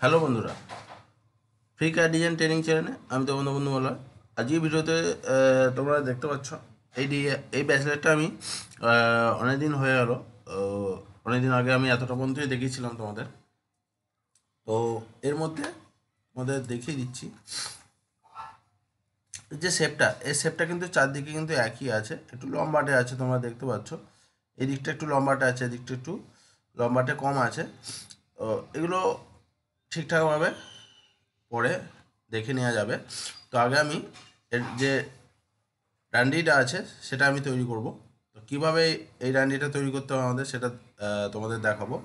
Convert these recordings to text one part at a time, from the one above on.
Hello বন্ধুরা, free কার design training চ্যানেলে আমি তো বন্ধু বলা। আজকে ভিডিওতে তোমরা দেখতে পাচ্ছ এই ব্যাচলেটটা আমি অনেক দিন হয়ে গেল। অনেক দিন আগে আমি এতটা পর্যন্তই দেখিয়েছিলাম তোমাদের। তো এর মধ্যে তোমাদের দেখিয়ে দিচ্ছি যে শেপটা, এই শেপটা কিন্তু চারদিকে কিন্তু একই আছে, একটু লম্বাটে আছে, তোমরা দেখতে পাচ্ছ। এই দিকটা একটু লম্বাটে আছে, এদিকটা একটু লম্বাটে কম আছে। তো এগুলো ঠিকঠাকভাবে পরে দেখে নেওয়া যাবে। তো আগে আমি এর যে ডান্ডিটা আছে সেটা আমি তৈরি করব। তো কীভাবে এই ডান্ডিটা তৈরি করতে হবে আমাদের সেটা তোমাদের দেখাবো।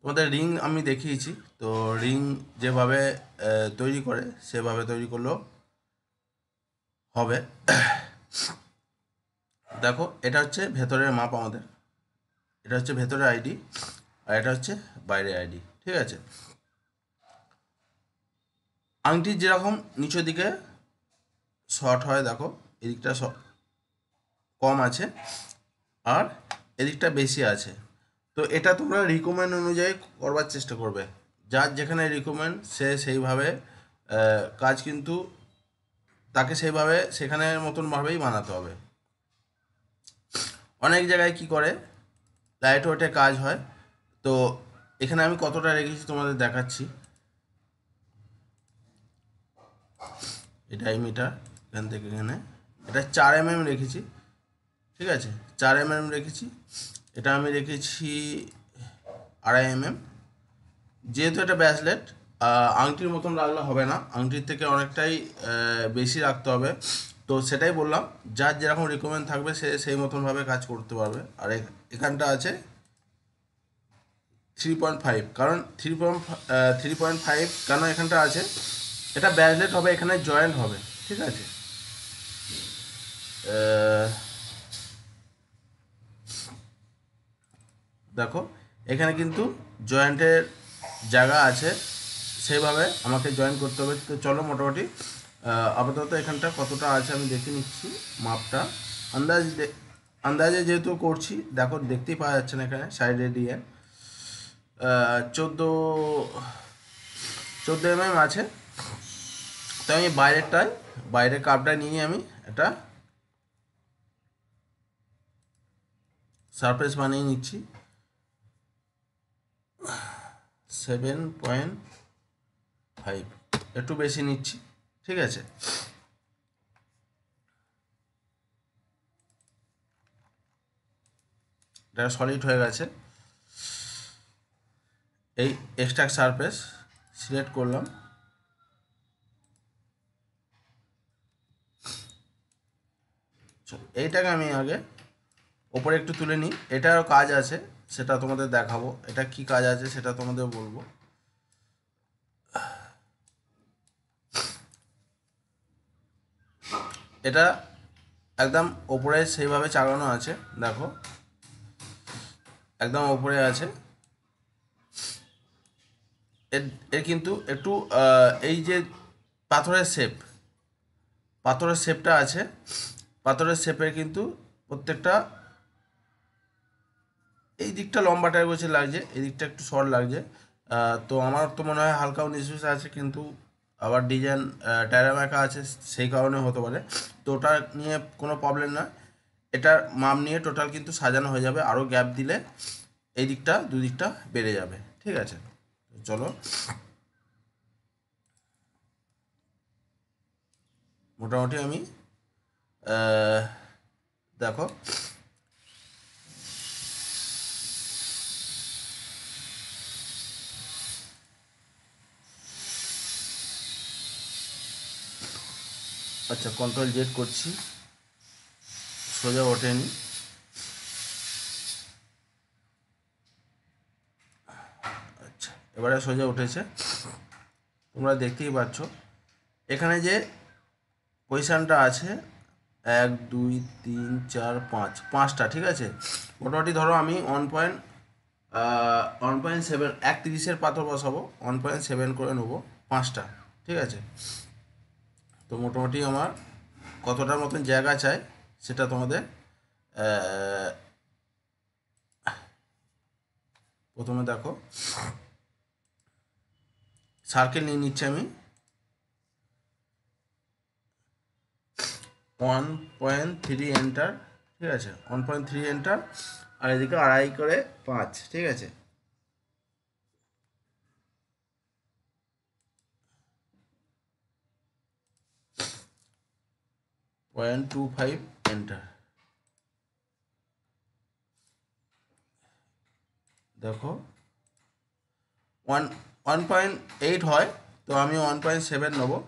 তোমাদের রিং আমি দেখিয়েছি, তো রিং যেভাবে তৈরি করে সেভাবে তৈরি করলেও হবে। দেখো, এটা হচ্ছে ভেতরের মাপ আমাদের, এটা হচ্ছে ভেতরের আইডি, আর এটা হচ্ছে বাইরের আইডি। ঠিক আছে, আংটির যেরকম নিচের দিকে শর্ট হয়, দেখো এদিকটা কম আছে আর এদিকটা বেশি আছে। তো এটা তোমরা রিকমেন্ড অনুযায়ী করবার চেষ্টা করবে, যার যেখানে রিকমেন্ড সে সেইভাবে কাজ কিন্তু তাকে সেইভাবে সেখানের মতনভাবেই বানাতে হবে। অনেক জায়গায় কি করে লাইট ওয়েটে কাজ হয়। তো এখানে আমি কতটা রেখেছি তোমাদের দেখাচ্ছি। এটাই মিটার, এখান থেকে এখানে এটা 4 mm রেখেছি। ঠিক আছে, 4 mm রেখেছি। এটা আমি রেখেছি 2.5 mm। যেহেতু এটা ব্যাসলেট, আংটির মতন রাখলে হবে না, আংটির থেকে অনেকটাই বেশি রাখতে হবে। তো সেটাই বললাম, যার যেরকম রিকমেন্ড থাকবে সে সেই মতনভাবে কাজ করতে পারবে। আর এখানটা আছে 3.5, কারণ 3.5 কেন এখানটা আছে, এটা ব্যাসলেট হবে, এখানে জয়েন্ট হবে। ঠিক আছে, দেখো এখানে কিন্তু জয়েন্টের জায়গা আছে, সেইভাবে আমাকে জয়েন করতে হবে। তো চলো মোটামুটি আপাতত এখানটা কতটা আছে আমি দেখে নিচ্ছি মাপটা। আন্দাজে যেহেতু করছি, দেখো দেখতেই পাওয়া যাচ্ছে না এখানে সাইডে দিয়ে 14 mm আছে। তো আমি বাইরের কাপটায় নিয়ে আমি একটা সারফেস বানিয়ে নিচ্ছি 7.5, একটু বেশি নিচ্ছি। ঠিক আছে, এটা সলিড হয়ে গেছে। এই এক্সট্রা সারফেস সিলেক্ট করলাম। এইটাকে আমি আগে ওপরে একটু তুলে নিই, এটারও কাজ আছে, সেটা তোমাদের দেখাবো। এটা কি কাজ আছে সেটা তোমাদের বলবো। এটা একদম ওপরে সেইভাবে চালানো আছে, দেখো একদম ওপরে আছে। এর এর কিন্তু একটু এই যে পাথরের শেপ, পাথরের শেপটা আছে, পাথরের শেপের কিন্তু প্রত্যেকটা এই দিকটা লম্বা টাইপ হচ্ছে লাগছে, এই দিকটা একটু শর্ট লাগছে। তো আমার তো মনে হয় হালকা 19-20 আছে, কিন্তু আবার ডিজাইন ট্যারামাকা আছে, সেই কারণে হতে পারে। তো ওটা নিয়ে কোনো প্রবলেম না, এটার মাপ নিয়ে টোটাল কিন্তু সাজানো হয়ে যাবে। আরও গ্যাপ দিলে এই দিকটা দুদিকটা বেড়ে যাবে। ঠিক আছে, চলো মোটামুটি আমি দেখো আচ্ছা, Ctrl Z করছি, সোজা ওঠেনি। আচ্ছা, এবারে সোজা উঠেছে, তোমরা দেখতেই পাচ্ছ। এখানে যে পজিশানটা আছে 1 2 3 4 5, পাঁচটা। ঠিক আছে, মোটামুটি ধরো আমি 1.7, 1.30-এর পাথর বসাবো, 1.7 করে নেবো পাঁচটা। ঠিক আছে, তো মোটামুটি আমার কতটার মতন জায়গা চাই সেটা তোমাদের প্রথমে দেখো সার্কেল নিয়ে নিচ্ছি আমি 1.3 এন্টার, ঠিক আছে, 1.3 এন্টার, আর এদিকে 2.5 করে 5, ঠিক আছে। 0.25 এন্টার। দেখো 1.8 হয়, তো আমি 1.7 নেবো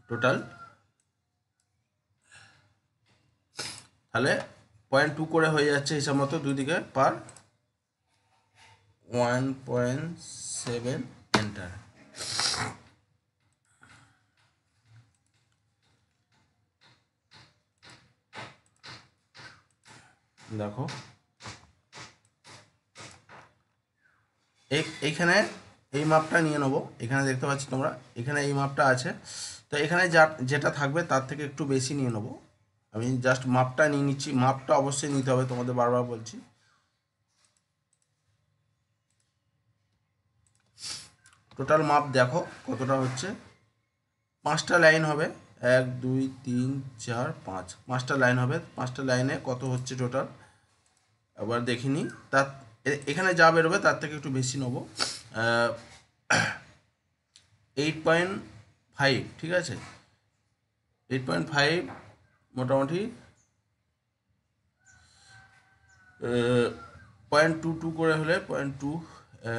টোটাল। তাহলে 0.2 করে হয়ে যাচ্ছে হিসাব মতো দুই দিকে পার 1.7 এন্টার। দেখো এইখানে এই মাপটা নিয়ে নেবো, এখানে দেখতে পাচ্ছি তোমরা এখানে এই মাপটা আছে, তো এখানে যেটা থাকবে তার থেকে একটু বেশি নিয়ে নেবো। আমি জাস্ট মাপটা নিয়ে নিচ্ছি, মাপটা অবশ্যই নিতে হবে, তোমাদের বারবার বলছি। টোটাল মাপ দেখো কতটা হচ্ছে, 5টা লাইন হবে, 1 2 3 4 5, 5টা লাইন হবে, 5টা লাইনে কত হচ্ছে টোটাল আবার দেখিনি। তার এখানে যা বেরোবে তার থেকে একটু বেশি নেবো, 8.5, ঠিক আছে, 8.5 মোটামুটি 0.22 করে হলে 0.2,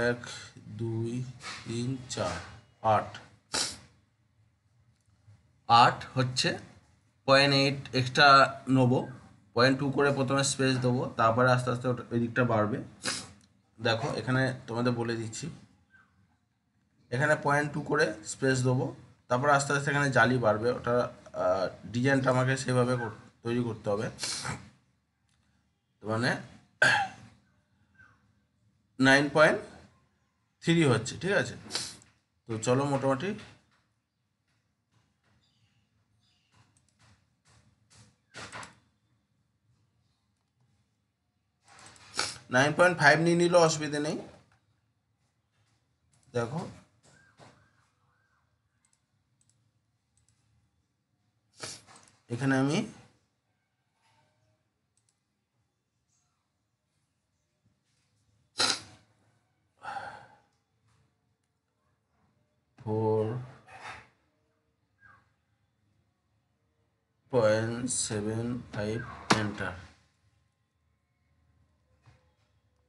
1 2 3 4 8, 8 হচ্ছে 0.8 এক্সট্রা নেবো, 0.2 করে প্রথমে স্পেস দেবো, তারপরে আস্তে আস্তে ওই দিকটা বাড়বে। দেখো এখানে তোমাদের বলে দিচ্ছি, এখানে 0.2 করে স্পেস দেবো, তারপরে আস্তে আস্তে এখানে জালি বাড়বে, ওটা ডিজাইনটা আমাকে সেভাবে তৈরি করতে হবে। মানে 9.3 হচ্ছে, ঠিক আছে। তো চলো মোটামুটি 9.5 নিয়ে নিলেও অসুবিধে নেই। দেখো এখানে আমি 4.75 এন্টার,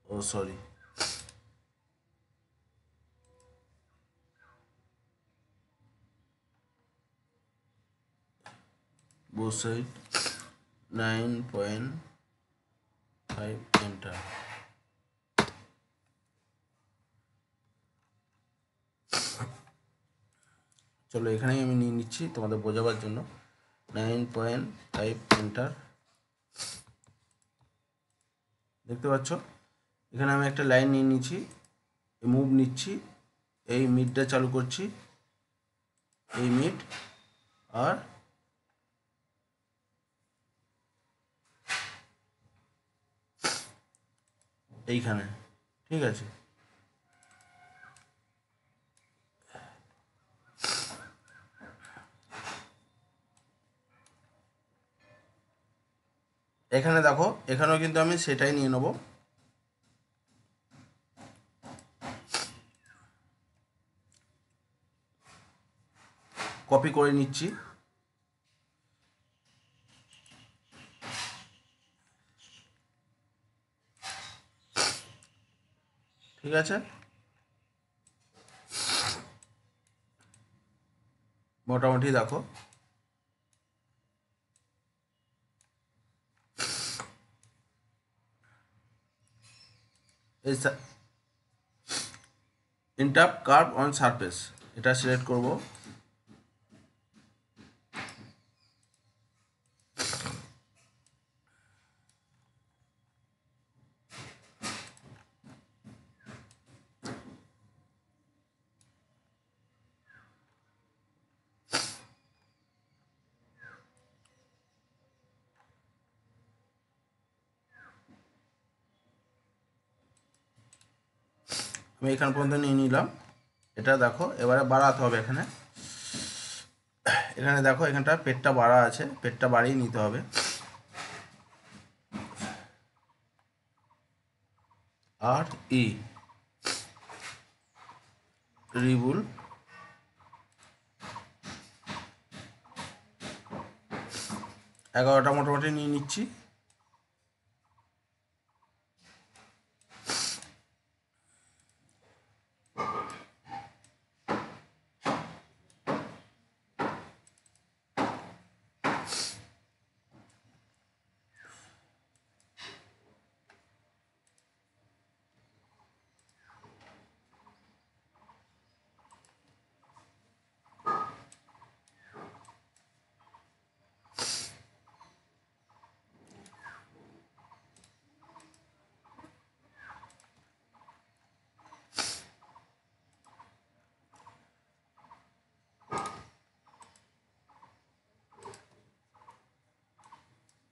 ও সরি, both side 9.5 এন্টার। চলো এখানেই আমি নিয়ে নিচ্ছি তোমাদের বোঝাবার জন্য, 9.5 এন্টার। দেখতে পাচ্ছ এখানে আমি একটা লাইন নিয়ে নিচ্ছি, মুভ নিচ্ছি, এই মিডটা চালু করছি, এই মিড আর এইখানে, ঠিক আছে। এখানে দেখো এখানেও কিন্তু আমি সেটাই নিয়ে নেব, কপি করে নিচ্ছি, ঠিক আছে। মোটামুটি দেখো এই ইন্টাপ কার্ভ অন সারফেস, এটা সিলেক্ট করব, আমি এখান পর্যন্ত নিয়ে নিলাম। এটা দেখো এবারে বাড়াতে হবে এখানে। এখানে দেখো এখানটা পেটটা বাড়া আছে, পেটটা বাড়িয়ে নিতে হবে। আর ই রিবুল 11টা মোটামুটি নিয়ে নিচ্ছি।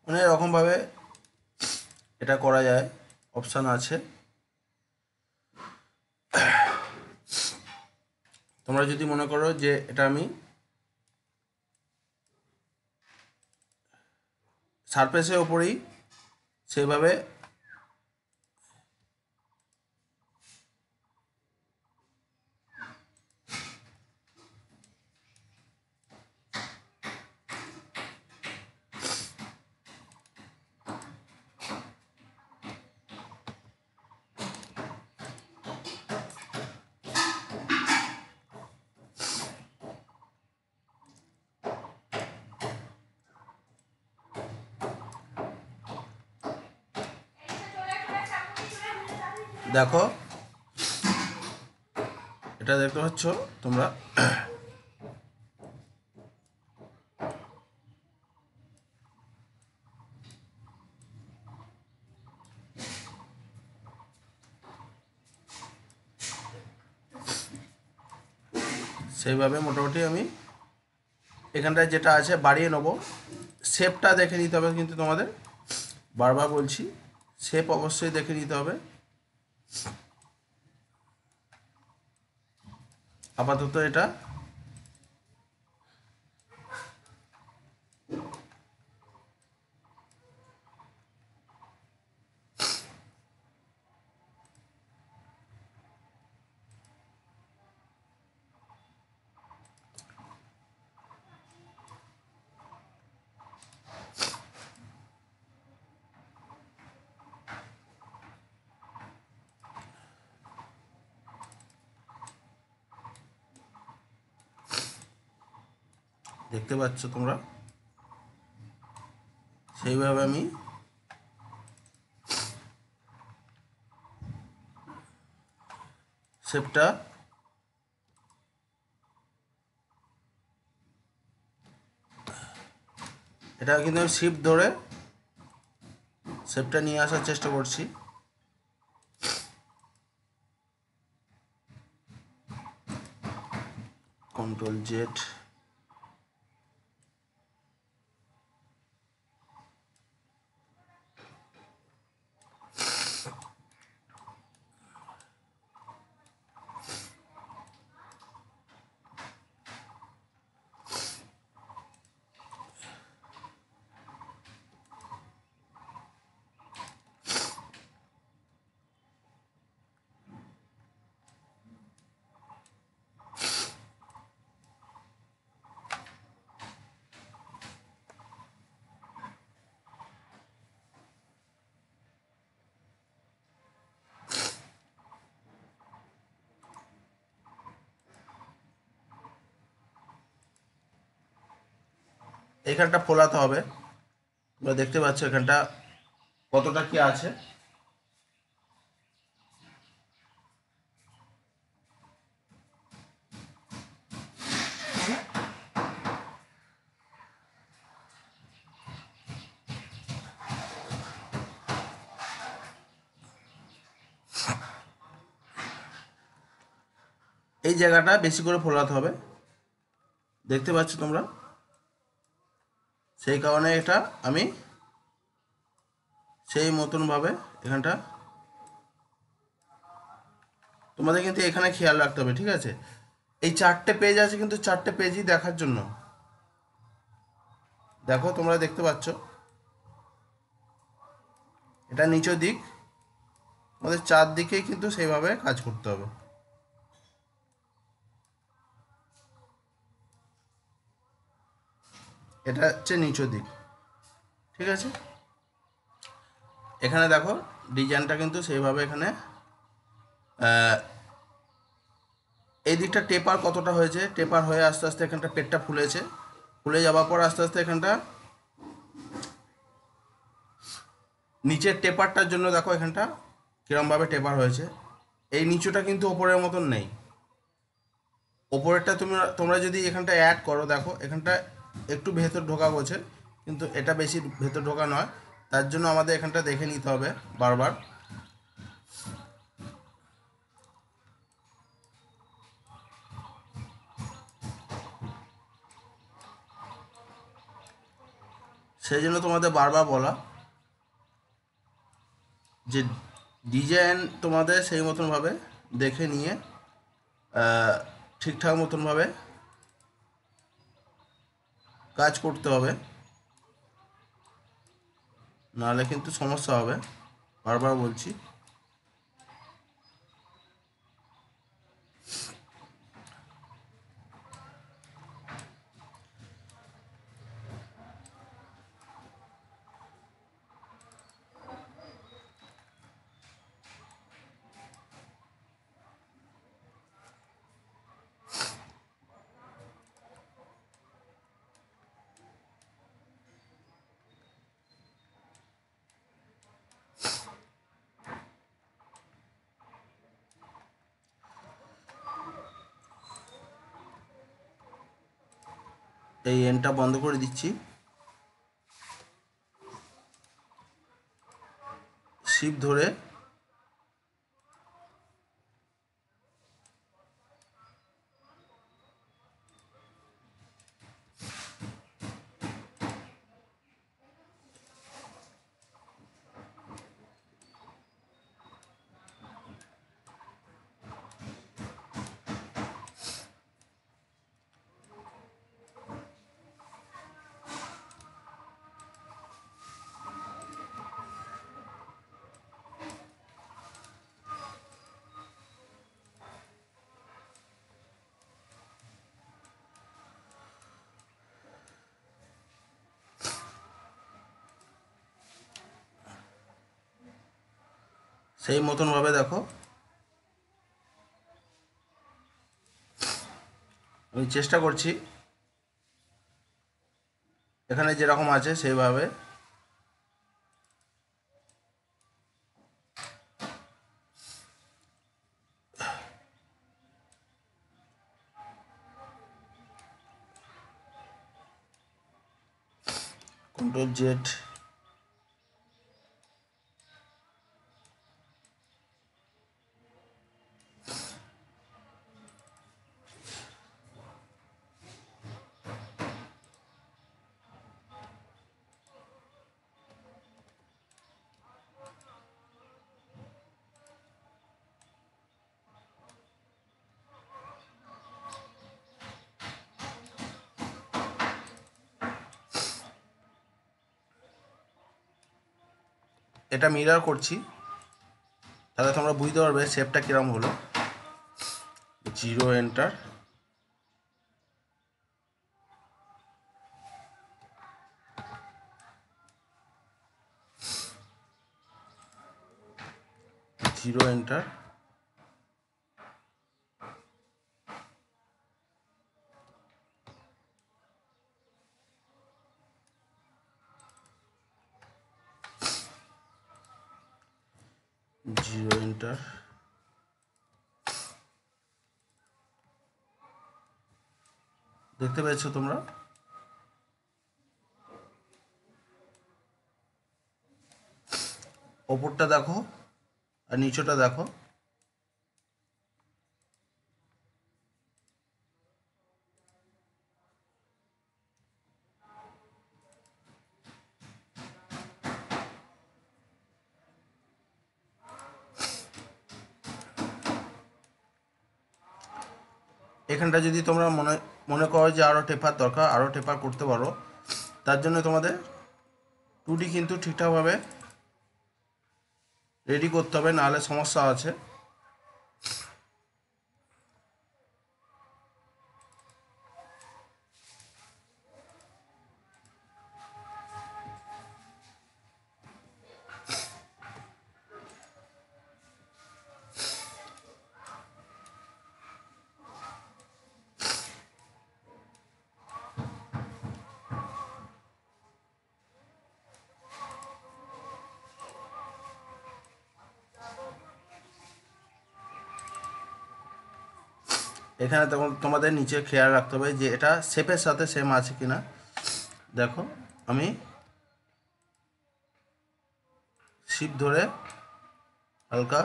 অনেক রকমভাবে এটা করা যায়, অপশান আছে। তোমরা যদি মনে করো যে এটা আমি সারফেসের ওপরেই সেভাবে দেখো, এটা দেখতে পাচ্ছ তোমরা। সেইভাবে মোটামুটি আমি এখানটায় যেটা আছে বাড়িয়ে নেবো। শেপটা দেখে নিতে হবে কিন্তু তোমাদের, বারবার বলছি শেপ অবশ্যই দেখে নিতে হবে। আপাতত এটা দেখতে পাচ্ছ তোমরা, সেইভাবে আমি শেপটা এটা কিন্তু আমি শিফট ধরে শেপটা নিয়ে আসার চেষ্টা করছি। কন্ট্রোল জেড, এখানটা ফোলাতে হবে। তোমরা দেখতে পাচ্ছ এখানটা কতটা কি আছে। এই জায়গাটা বেশি করে ফোলাতে হবে, দেখতে পাচ্ছ তোমরা। সেই কারণে এটা আমি সেই মতনভাবে এখানটা তোমাদের কিন্তু এখানে খেয়াল রাখতে হবে, ঠিক আছে? এই 4টে পেজ আছে, কিন্তু 4টে পেজই দেখার জন্য। দেখো, তোমরা দেখতে পাচ্ছ এটা নিচের দিক, আমাদের 4 দিকেই কিন্তু সেইভাবে কাজ করতে হবে। এটা হচ্ছে নিচের দিক, ঠিক আছে? এখানে দেখো ডিজাইনটা কিন্তু সেইভাবে এখানে এই দিকটা টেপার কতটা হয়েছে, টেপার হয়ে আস্তে আস্তে এখানটা পেটটা ফুলেছে, ফুলে যাওয়ার পর আস্তে আস্তে এখানটা নিচের টেপারটার জন্য দেখো এখানটা কিরমভাবে টেপার হয়েছে। এই নিচুটা কিন্তু ওপরের মতন নেই, ওপরেরটা তোমরা যদি এখানটা অ্যাড করো, দেখো এখানটা একটু ভেতর ঢোকা গেছে, কিন্তু এটা বেশি ভেতর ঢোকা নয়। তার জন্য আমাদের এখানটা দেখে নিতে হবে বারবার। সেই জন্য তোমাদের বারবার বলা যে ডিজাইন তোমাদের সেই মতনভাবে দেখে নিয়ে ঠিকঠাক মতনভাবে কাজ করতে হবে, নাহলে কিন্তু সমস্যা হবে, বারবার বলছি। এই এনটা বন্ধ করে দিচ্ছি, শিপ ধরে সেই মতনভাবে দেখো আমি চেষ্টা করছি এখানে যেরকম আছে সেইভাবে। Ctrl Z, এটা মিরর করছি, তাহলে তোমরা বুঝতে পারবে শেপটা কিরম হলো। 0 এন্টার, 0 এন্টার, 0 এন্টার। দেখতে পেয়েছো তোমরা? ওপরটা দেখো আর নিচেটা দেখো, এখানটা যদি তোমরা মনে মনে করো যে আরও টেপার দরকার, আরও টেপার করতে পারো। তার জন্য তোমাদের 2D কিন্তু ঠিকঠাকভাবে রেডি করতে হবে, নাহলে সমস্যা আছে। এখানে তখন তোমাদের নিচে খেয়াল রাখতে হবে যে এটা শেপের সাথে সেম আছে কিনা। দেখো আমি শিপ ধরে হালকা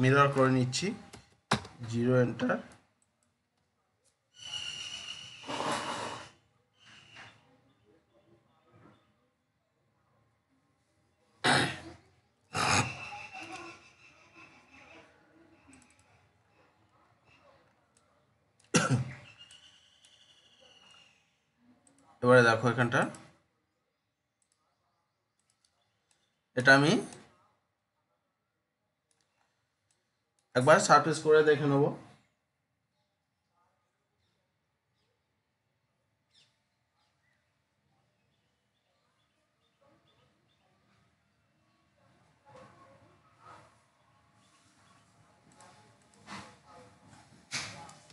মিরর করে নিচ্ছি, 0 এন্টার। এবারে দেখো এখানটা এটা আমি একবার সারফেস করে দেখে নেব।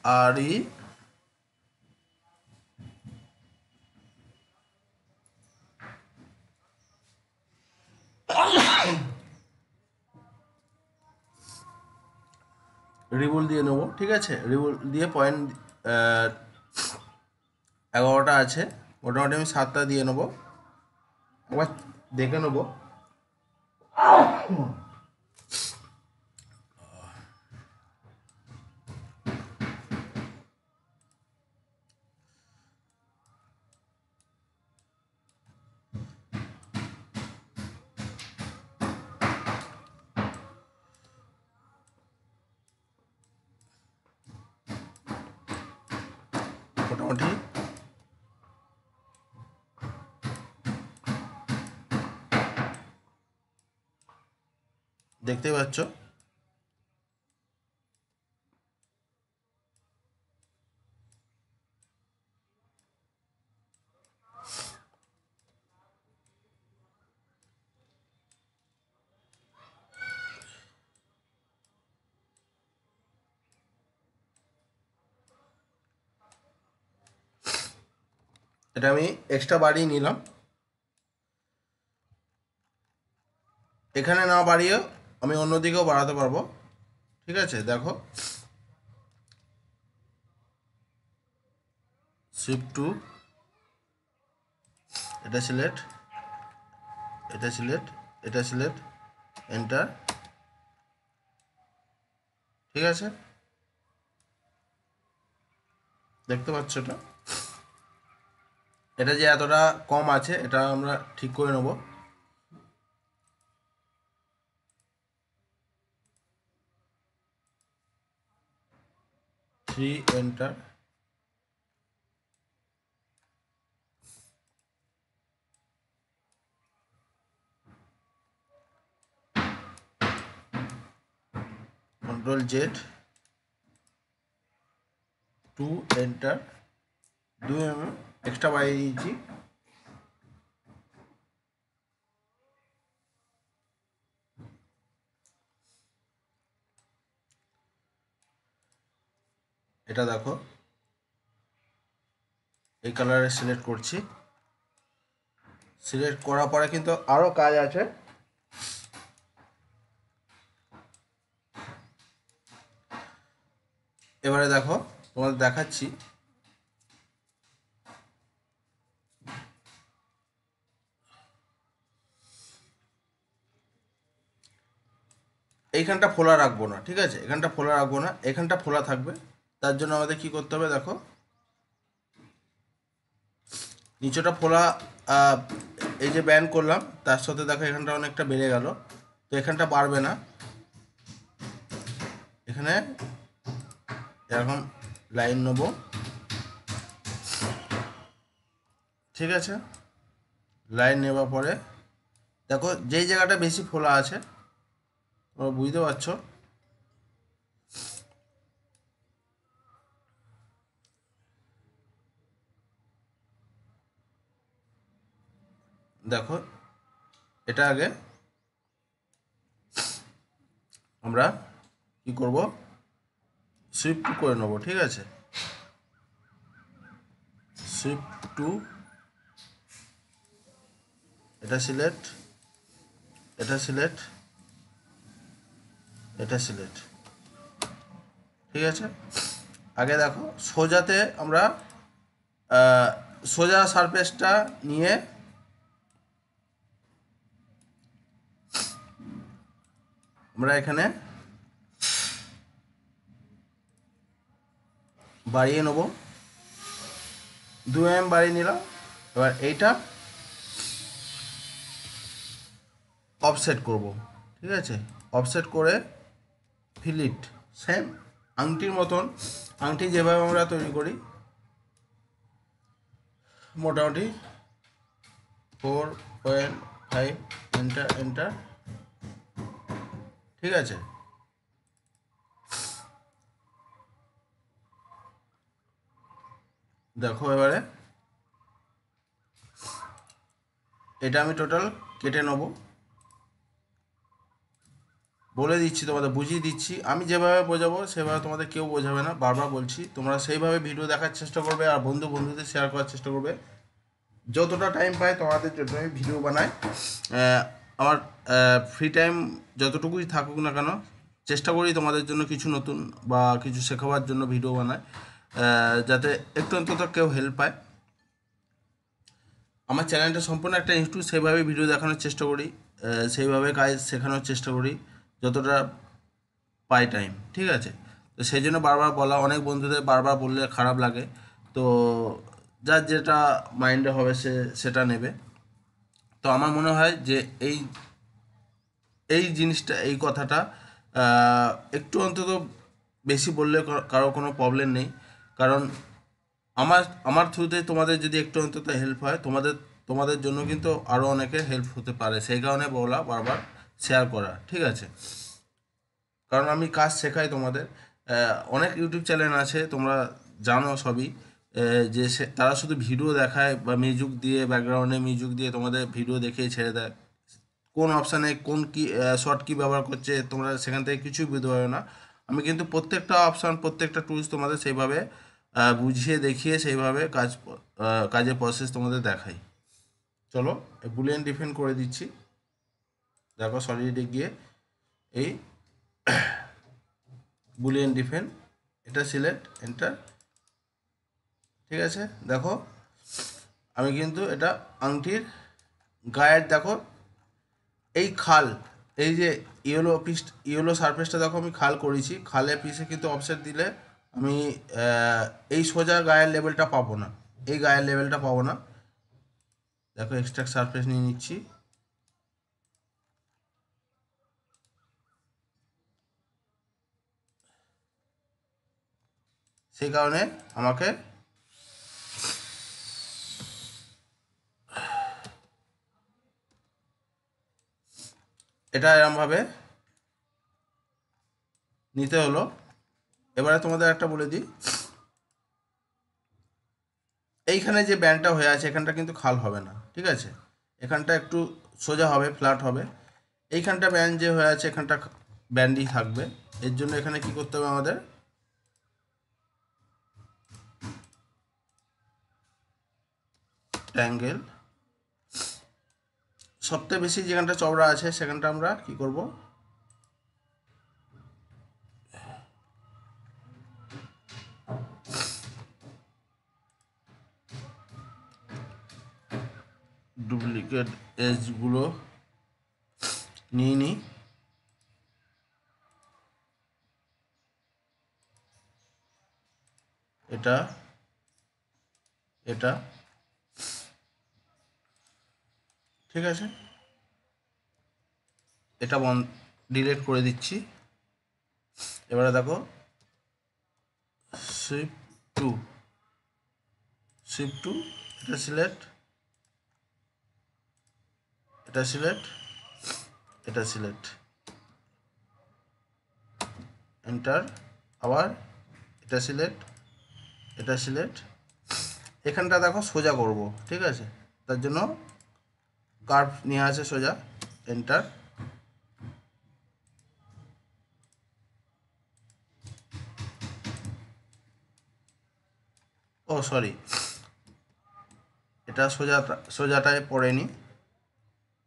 আর রিবুল দিয়ে নেবো, ঠিক আছে। রিবুল দিয়ে পয়েন্ট 11টা আছে, মোটামুটি আমি 7টা দিয়ে নেবো। একবার দেখে নেবো। মোটামুটি দেখতেই পাচ্ছ। এটা আমি এক্সট্রা বাড়িয়ে নিলাম। এখানে না বাড়িয়ে আমি অন্যদিকেও বাড়াতে পারবো, ঠিক আছে। দেখো শিফট 2, এটা সিলেক্ট, এটা সিলেক্ট, এটা সিলেক্ট, এন্টার, ঠিক আছে। দেখতে পাচ্ছ এটা, এটা যে এতটা কম আছে এটা আমরা ঠিক করে নেব। 3 enter. Control Z, 2 enter. 2 extra বাড়িয়ে দিয়েছি। এটা দেখো এই কালারে সিলেক্ট করছি, সিলেক্ট করার পরে কিন্তু আরও কাজ আছে। এবারে দেখো তোমাদের দেখাচ্ছি। এইখানটা ফোলা রাখবো না, ঠিক আছে, এখানটা ফোলা রাখবো না, এখানটা ফোলা থাকবে। তার জন্য আমাদের কি করতে হবে দেখো, নিচেটা ফোলা, এই যে ব্যান্ড করলাম তার সাথে দেখো এখানটা অনেকটা বেড়ে গেল, তো এখানটা বাড়বে না, এখানে এরকম লাইন নেব, ঠিক আছে। লাইন নেওয়ার পরে দেখো যেই জায়গাটা বেশি ফোলা আছে তোমরা বুঝতে পারছো, দেখো এটা আগে আমরা কি করব, সুইপ টু করে নেবো, ঠিক আছে। সুইপ টু, এটা সিলেক্ট, এটা সিলেক্ট, এটা সিলেক্ট, ঠিক আছে। আগে দেখো সোজাতে আমরা সোজা সারফেসটা নিয়ে আমরা এখানে বাড়িয়ে নেব, 2 mm বাড়িয়ে নিলাম। এবার এইটা অফসেট করব, ঠিক আছে। অফসেট করে ফিলিট সেম আংটির মতন, আংটি যেভাবে আমরা তৈরি করি মোটামুটি 4.5 এন্টার এন্টার, ঠিক আছে। দেখো এবারে এটা আমি টোটাল কেটে নেব, বলে দিচ্ছি তোমাদের, বুঝিয়ে দিচ্ছি, আমি যেভাবে বোঝাবো সেভাবে তোমাদের কেউ বোঝাবে না, বারবার বলছি, তোমরা সেইভাবে ভিডিও দেখার চেষ্টা করবে আর বন্ধুদের শেয়ার করার চেষ্টা করবে। যতটা টাইম পাই তোমাদের জন্য আমি ভিডিও বানাই, আমার ফ্রি টাইম যতটুকুই থাকুক না কেন চেষ্টা করি তোমাদের জন্য কিছু নতুন বা কিছু শেখাবার জন্য ভিডিও বানাই, যাতে একটু অন্তত কেউ হেল্প পায়। আমার চ্যানেলটা সম্পূর্ণ একটা ইনস্টিটিউট, সেইভাবে ভিডিও দেখানোর চেষ্টা করি, সেইভাবে কাজ শেখানোর চেষ্টা করি যতটা পাই টাইম, ঠিক আছে। তো সেই জন্য বারবার বলা, অনেক বন্ধুদের বারবার বললে খারাপ লাগে, তো যার যেটা মাইন্ডে হবে সে সেটা নেবে। তো আমার মনে হয় যে এই এই জিনিসটা, এই কথাটা একটু অন্তত বেশি বললে কারো কোনো প্রবলেম নেই, কারণ আমার আমার থ্রুতে তোমাদের যদি একটু অন্তত হেল্প হয়, তোমাদের জন্য কিন্তু আরও অনেকের হেল্প হতে পারে, সেই কারণে বলা, বারবার শেয়ার করা, ঠিক আছে। কারণ আমি কাজ শেখাই তোমাদের, অনেক ইউটিউব চ্যানেল আছে তোমরা জানো সবই, যে তারা শুধু ভিডিও দেখায় বা মিউজিক দিয়ে, ব্যাকগ্রাউন্ডে মিউজিক দিয়ে তোমাদের ভিডিও দেখিয়ে ছেড়ে দেয়, কোন অপশানে কোন কি শর্ট কি ব্যবহার করছে তোমরা সেখান থেকে কিছুই বুঝতে পারো না। আমি কিন্তু প্রত্যেকটা অপশান, প্রত্যেকটা টুলস তোমাদের সেইভাবে বুঝিয়ে দেখিয়ে সেইভাবে কাজের প্রসেস তোমাদের দেখাই। চলো বুলিয়ান ডিফাইন করে দিচ্ছি, দেখো সলিডে গিয়ে এই বুলিয়ান ডিফাইন, এটা সিলেক্ট এন্টার, ঠিক আছে। দেখো আমি কিন্তু এটা আংটির গায়ের দেখো এই খাল, এই যে ইয়েলো সারফেসটা দেখো আমি খাল করেছি, খালের পিসে কিন্তু অফসেট দিলে আমি এই সোজা গায়ের লেভেলটা পাবো না, এই গায়ের লেভেলটা পাবো না। দেখো এক্সট্রাক্ট সারফেস নিয়ে নিচ্ছি, সেই কারণে আমাকে এটা এরমভাবে নিতে হলো। এবারে তোমাদের একটা বলে দিই, এইখানে যে ব্যান্ডটা হয়ে আছে এখানটা কিন্তু খাল হবে না, ঠিক আছে, এখানটা একটু সোজা হবে, ফ্ল্যাট হবে। এইখানটা ব্যান্ড যে হয়ে আছে এখানটা ব্যান্ডই থাকবে, এর জন্য এখানে কি করতে হবে আমাদের, ট্যাঙ্গেল সবথেকে বেশি যেখানটা চওড়া আছে সেখানটা আমরা কি করব, ডুপ্লিকেট এজগুলো নিয়ে নিই। এটা এটা ঠিক আছে, এটা ডিলিট করে দিচ্ছি। এবারে দেখো শিফট টু, শিফট টু, এটা সিলেক্ট, এটা সিলেক্ট, এটা সিলেক্ট, এন্টার, আবার এটা সিলেক্ট, এটা সিলেক্ট। এখানটা দেখো সোজা করব, ঠিক আছে, তার জন্য কার্ভ নিয়ে আসে সোজা, এন্টার। ও সরি, এটা সোজাটায় পড়েনি,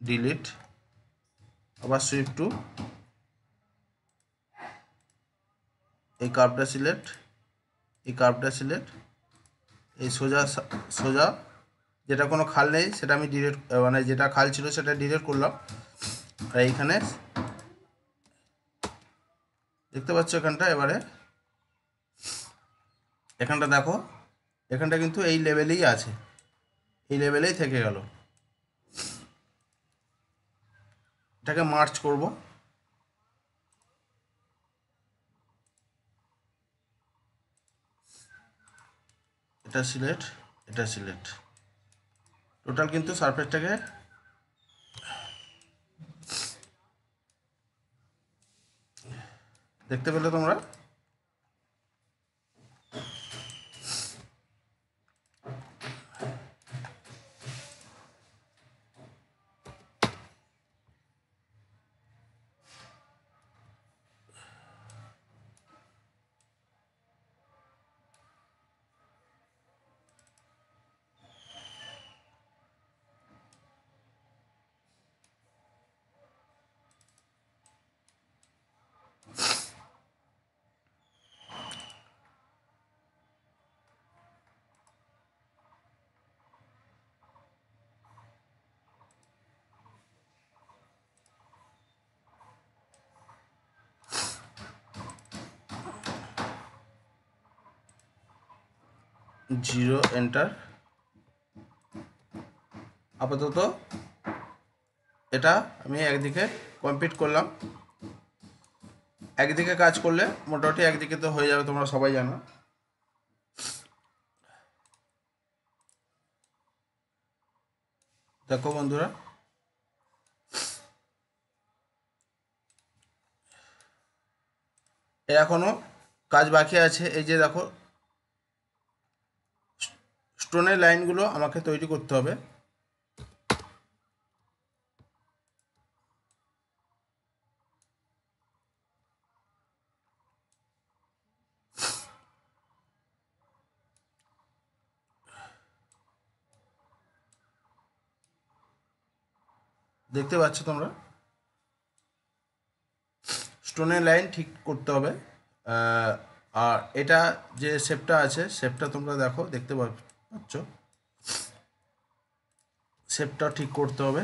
ডিলিট, আবার শিফট টু, এই কার্ভটা সিলেক্ট, এই কার্ভটা সিলেক্ট, এই সোজা সোজা, যেটা কোনো খাল নেই সেটা আমি ডিলিট, মানে যেটা খাল ছিল সেটা ডিলিট করলাম। আর এইখানে দেখতে পাচ্ছ এখানটা, এবারে এখানটা দেখো, এখানটা কিন্তু এই লেভেলেই আছে, এই লেভেলেই থেকে গেল। এটাকে মার্চ করব, এটা সিলেক্ট, এটা সিলেক্ট, টোটাল কিন্তু সারফেসটাকে দেখতে পেলে তোমরা। Zero, enter. আপাতত এটা আমি একদিকে কমপ্লিট করলাম। একদিকে কাজ করলে মোটামুটি একদিকে তো হয়ে যাবে, তোমরা সবাই জানো। দেখো বন্ধুরা, এখনো কাজ বাকি আছে। এই যে দেখো, স্টোনের লাইনগুলো আমাকে তৈরি করতে হবে। দেখতে পাচ্ছ তোমরা, স্টোনের লাইন ঠিক করতে হবে। আর এটা যে শেপটা আছে, শেপটা তোমরা দেখো, দেখতে পাচ্ছ, শেপটা ঠিক করতে হবে।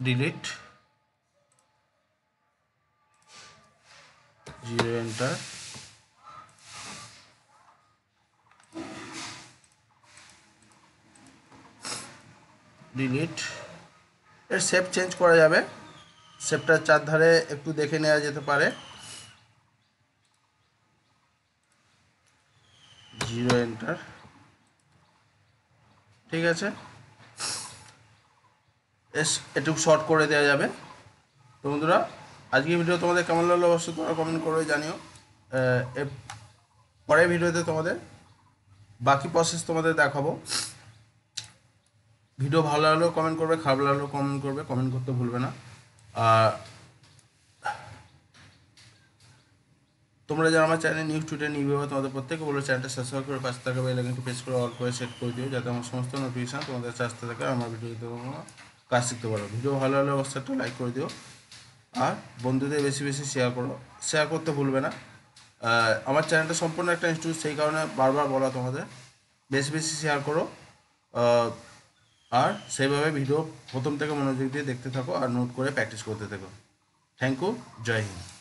Delete, zero, enter. ডিলিট। এর শেপ চেঞ্জ করা যাবে, শেপটার চারধারে একটু দেখে নেওয়া যেতে পারে। জিরো, এন্টার, ঠিক আছে। একটু শর্ট করে দেওয়া যাবে। তো বন্ধুরা, আজকের ভিডিও তোমাদের কেমন লাগলো অবশ্যই তোমরা কমেন্ট করে জানিও। এর পরের ভিডিওতে তোমাদের বাকি প্রসেস তোমাদের দেখাবো। ভিডিও ভালো লাগলেও কমেন্ট করবে, খারাপ লাগলেও কমেন্ট করবে, কমেন্ট করতে ভুলবে না। আর তোমরা যারা আমার চ্যানেল নিউজ টুডে নিউ হবে তোমাদের প্রত্যেকে বলে চ্যানেলটা সাবস্ক্রাইব করে পাশে থাকা বেল আইকনটি প্রেস করে অল করে সেট করে দিও, যাতে আমার সমস্ত নোটিফিকেশন তোমাদের কাছে আসতে থাকে, আমার ভিডিওতে তোমরা কাজ শিখতে পারো। ভিডিও ভালো হলে অবশ্যই একটা লাইক করে দিও, আর বন্ধুদের বেশি বেশি শেয়ার করো, শেয়ার করতে ভুলবে না। আমার চ্যানেলটা সম্পূর্ণ একটা ইনস্টিটিউট, সেই কারণে বারবার বলা তোমাদের বেশি বেশি শেয়ার করো। আর সেইভাবে ভিডিও প্রথম থেকে মনোযোগ দিয়ে দেখতে থাকো আর নোট করে প্র্যাকটিস করতে থাকো। থ্যাংক ইউ, জয় হিন্দ।